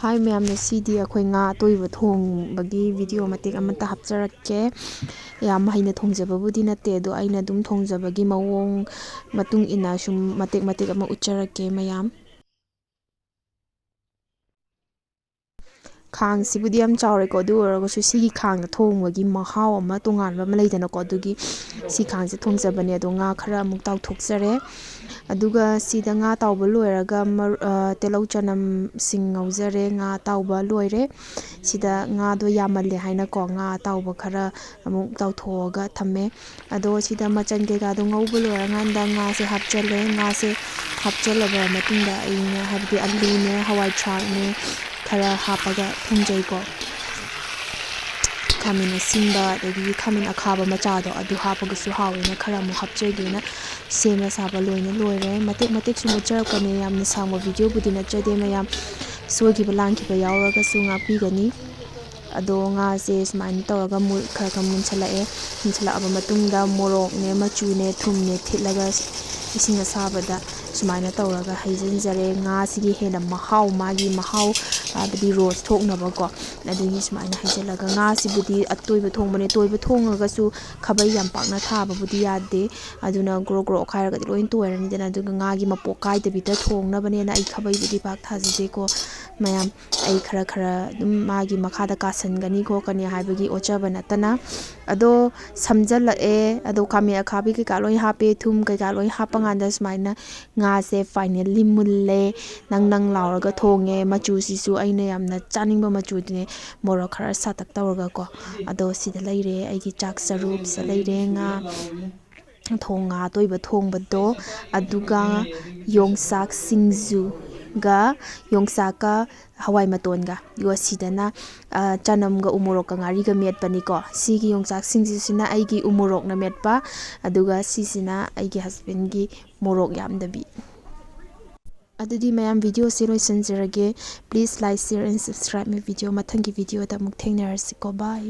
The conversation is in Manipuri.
Hi ma'am, ꯉꯁꯤꯗꯤ ꯑꯩꯈꯣꯏ ꯉꯥ ꯑꯇꯣꯏꯕ ꯊꯣꯡꯕꯒꯤ ꯚꯤꯗꯤꯑꯣ ꯃꯇꯦꯛ ꯑꯃꯇ ꯍꯥꯞꯆꯔꯛꯀꯦ꯫ ꯌꯥꯝ ꯍꯩꯅ ꯊꯣꯡꯖꯕꯕꯨꯗꯤ ꯅꯠꯇꯦ ꯑꯗꯣ ꯑꯩꯅ ꯑꯗꯨꯝ ꯊꯣꯡꯖꯕꯒꯤ ꯃꯑꯣꯡ ꯃꯇꯨꯡ ꯏꯟꯅ ꯁꯨꯝ ꯃꯇꯦꯛ ꯑꯃ ꯎꯠꯆꯔꯛꯀꯦ ꯃꯌꯥꯝ꯫ ꯈꯥꯡꯁꯤꯕꯨꯗꯤ ꯌꯥꯝ ꯆꯥꯎꯔꯦꯀꯣ, ꯑꯗꯨ ꯑꯣꯏꯔꯒꯁꯨ ꯁꯤꯒꯤ ꯈꯥꯡꯗ ꯊꯣꯡꯕꯒꯤ ꯃꯍꯥꯎ ꯑꯃ ꯇꯣꯉꯥꯟꯕ ꯑꯃ ꯂꯩꯗꯅꯀꯣ, ꯑꯗꯨꯒꯤ ꯁꯤ ꯈꯥꯡꯁꯦ ꯊꯣꯡꯖꯕꯅꯦ꯫ ꯑꯗꯣ ꯉꯥ ꯈꯔ ꯑꯃꯨꯛ ꯇꯥꯎꯊꯣꯛꯆꯔꯦ, ꯑꯗꯨꯒ ꯁꯤꯗ ꯉꯥ ꯇꯥꯎꯕ ꯂꯣꯏꯔꯒ ꯇꯤꯜꯍꯧ ꯆꯅꯝꯁꯤꯡ ꯉꯧꯖꯔꯦ꯫ ꯉꯥ ꯇꯥꯎꯕ ꯂꯣꯏꯔꯦ꯫ ꯁꯤꯗ ꯉꯥꯗꯣ ꯌꯥꯝꯃꯜꯂꯦ ꯍꯥꯏꯅꯀꯣ ꯉꯥ ꯑꯇꯥꯎꯕ ꯈꯔ ꯑꯃꯨꯛ ꯇꯥꯎꯊꯣꯛꯑꯒ ꯊꯝꯃꯦ꯫ ꯑꯗꯣ ꯁꯤꯗ ꯃꯆꯟ ꯀꯩꯀꯥꯗꯣ ꯉꯧꯕ ꯂꯣꯏꯔꯀꯥꯟꯗ ꯉꯥꯁꯦ ꯍꯥꯞꯆꯜꯂꯦ꯫ ꯉꯥꯁꯦ ꯍꯥꯞꯆꯜꯂꯕ ꯃꯇꯨꯡꯗ ꯑꯩꯅ ꯍꯥꯏꯕꯗꯤ ꯑꯂꯨꯅꯦ, ꯍꯋꯥꯏ ꯊ꯭ꯔꯥꯛꯅꯦ ꯈꯔ ꯍꯥꯞꯄꯒ ꯊꯣꯡꯖꯩꯀꯣ꯫ ꯈꯥꯃꯦꯟ ꯑꯁꯤꯟꯕ ꯑꯗꯒꯤ ꯈꯥꯃꯦꯟ ꯑꯈꯥꯕ ꯃꯆꯥꯗꯣ ꯑꯗꯨ ꯍꯥꯞꯄꯒꯁꯨ ꯍꯥꯎꯋꯦꯅ ꯈꯔ ꯑꯃꯨꯛ ꯍꯥꯞꯆꯒꯦꯅ ꯁꯦꯝꯕ ꯁꯥꯕ ꯂꯣꯏꯅ ꯂꯣꯏꯔꯦ꯫ ꯃꯇꯦꯛ ꯁꯨꯝ ꯎꯠꯆꯔꯛꯄꯅꯦ, ꯌꯥꯝꯅ ꯁꯥꯡꯕ ꯚꯤꯗꯤꯑꯣꯕꯨꯗꯤ ꯅꯠꯆꯗꯦ ꯃꯌꯥꯝ꯫ ꯁꯣꯏꯈꯤꯕ ꯂꯥꯟꯈꯤꯕ ꯌꯥꯎꯔꯒꯁꯨ ꯉꯥꯛꯄꯤꯒꯅꯤ꯫ ꯑꯗꯣ ꯉꯥꯁꯦ ꯁꯨꯃꯥꯏꯅ ꯇꯧꯔꯒ ꯈꯔ ꯃꯨꯟꯁꯜꯂꯛꯑꯦ꯫ ꯃꯨꯟꯁꯜꯂꯛꯑꯕ ꯃꯇꯨꯡꯗ ꯃꯣꯔꯣꯛꯅꯦ, ꯃꯆꯨꯅꯦ, ꯊꯨꯝꯅꯦ ꯊꯤꯠꯂꯒ ꯏꯁꯤꯡ ꯑꯁꯥꯕꯗ ꯁꯨꯃꯥꯏꯅ ꯇꯧꯔꯒ ꯍꯩꯖꯤꯟꯖꯔꯦ꯫ ꯉꯥꯁꯤꯒꯤ ꯍꯦꯟꯅ ꯃꯥꯒꯤ ꯃꯍꯥꯎ ꯍꯥꯏꯕꯗꯤ ꯔꯣꯁ ꯊꯣꯛꯅꯕꯀꯣ, ꯑꯗꯨꯒꯤ ꯁꯨꯃꯥꯏꯅ ꯍꯩꯖꯤꯜꯂꯒ ꯉꯥꯁꯤꯕꯨꯗꯤ ꯑꯇꯣꯏꯕ ꯊꯣꯡꯕꯅꯦ꯫ ꯇꯣꯏꯕ ꯊꯣꯡꯉꯒꯁꯨ ꯈꯥꯕꯩ ꯌꯥꯝ ꯄꯥꯛꯅ ꯊꯥꯕꯕꯨꯗꯤ ꯌꯥꯗꯦ, ꯑꯗꯨꯅ ꯒ꯭ꯔꯣ ꯑꯣꯠꯈꯥꯏꯔꯒꯗꯤ ꯂꯣꯏ ꯇꯣꯏꯔꯅꯤꯗꯅ꯫ ꯑꯗꯨꯒ ꯉꯥꯒꯤ ꯃꯄꯣꯛ ꯀꯥꯏꯗꯕꯤꯗ ꯊꯣꯡꯅꯕꯅꯦꯅ ꯑꯩ ꯈꯥꯕꯩꯕꯨꯗꯤ ꯄꯥꯛ ꯊꯥꯖꯗꯦꯀꯣ ꯃꯌꯥꯝ꯫ ꯑꯩ ꯈꯔ ꯑꯗꯨꯝ ꯃꯥꯒꯤ ꯃꯈꯥꯗ ꯀꯥꯁꯟꯒꯅꯤ ꯈꯣꯠꯀꯅꯤ ꯍꯥꯏꯕꯒꯤ ꯑꯣꯠꯆꯕ ꯅꯠꯇꯅ꯫ ꯑꯗꯣ ꯁꯝꯖꯜꯂꯛꯑꯦ, ꯑꯗꯣ ꯈꯥꯃꯦꯟ ꯑꯈꯥꯕꯤ ꯀꯩꯀꯥ ꯂꯣꯏ ꯍꯥꯞꯄꯦ, ꯊꯨꯝ ꯀꯩꯀꯥ ꯂꯣꯏ ꯍꯥꯞꯄ ꯀꯥꯟꯗ ꯁꯨꯃꯥꯏꯅ ꯉꯥꯁꯦ ꯐꯥꯏꯅꯦꯜꯂꯤ ꯃꯨꯜꯂꯦ, ꯅꯪ ꯂꯥꯎꯔꯒ ꯊꯣꯡꯉꯦ꯫ ꯃꯆꯨꯁꯤꯁꯨ ꯑꯩꯅ ꯌꯥꯝꯅ ꯆꯥꯅꯤꯡꯕ ꯃꯆꯨꯗꯨꯅꯦ, ꯃꯣꯔꯣꯛ ꯈꯔ ꯁꯥꯇꯛ ꯇꯧꯔꯒꯀꯣ꯫ ꯑꯗꯣ ꯁꯤꯗ ꯂꯩꯔꯦ ꯑꯩꯒꯤ ꯆꯥꯛ ꯁꯔꯨꯛ, ꯁꯤꯗ ꯂꯩꯔꯦ ꯉꯥ ꯑꯇꯣꯏꯕ ꯊꯣꯡꯕꯗꯣ, ꯑꯗꯨꯒ ꯌꯣꯡꯆꯥꯛ ꯁꯤꯡꯖꯨꯒ ꯌꯣꯡꯆꯥꯛꯀ ꯍꯋꯥꯏ ꯃꯇꯣꯟꯒ, ꯑꯗꯨꯒ ꯁꯤꯗꯅ ꯆꯅꯝꯒ ꯎꯃꯣꯔꯣꯛꯀ ꯉꯥꯔꯤꯒ ꯃꯦꯠꯄꯅꯤꯀꯣ꯫ ꯁꯤꯒꯤ ꯌꯣꯡꯆꯥꯛ ꯁꯤꯡꯖꯨꯁꯤꯅ ꯑꯩꯒꯤ ꯎꯃꯣꯔꯣꯛꯅ ꯃꯦꯠꯄ, ꯑꯗꯨꯒ ꯁꯤꯁꯤꯅ ꯑꯩꯒꯤ ꯍꯁꯕꯦꯟꯒꯤ ꯃꯣꯔꯣꯛ ꯌꯥꯝꯗꯕꯤ꯫ ꯑꯗꯨꯗꯤ ꯃꯌꯥꯝ ꯚꯤꯗꯤꯑꯣꯁꯦ ꯂꯣꯏꯁꯤꯟꯖꯔꯒꯦ꯫ Please like, share and subscribe my video. ꯃꯊꯪꯒꯤ ꯚꯤꯗꯤꯑꯣꯗ ꯑꯃꯨꯛ ꯊꯦꯡꯅꯔꯁꯤꯀꯣ꯫ ꯕꯥꯏ꯫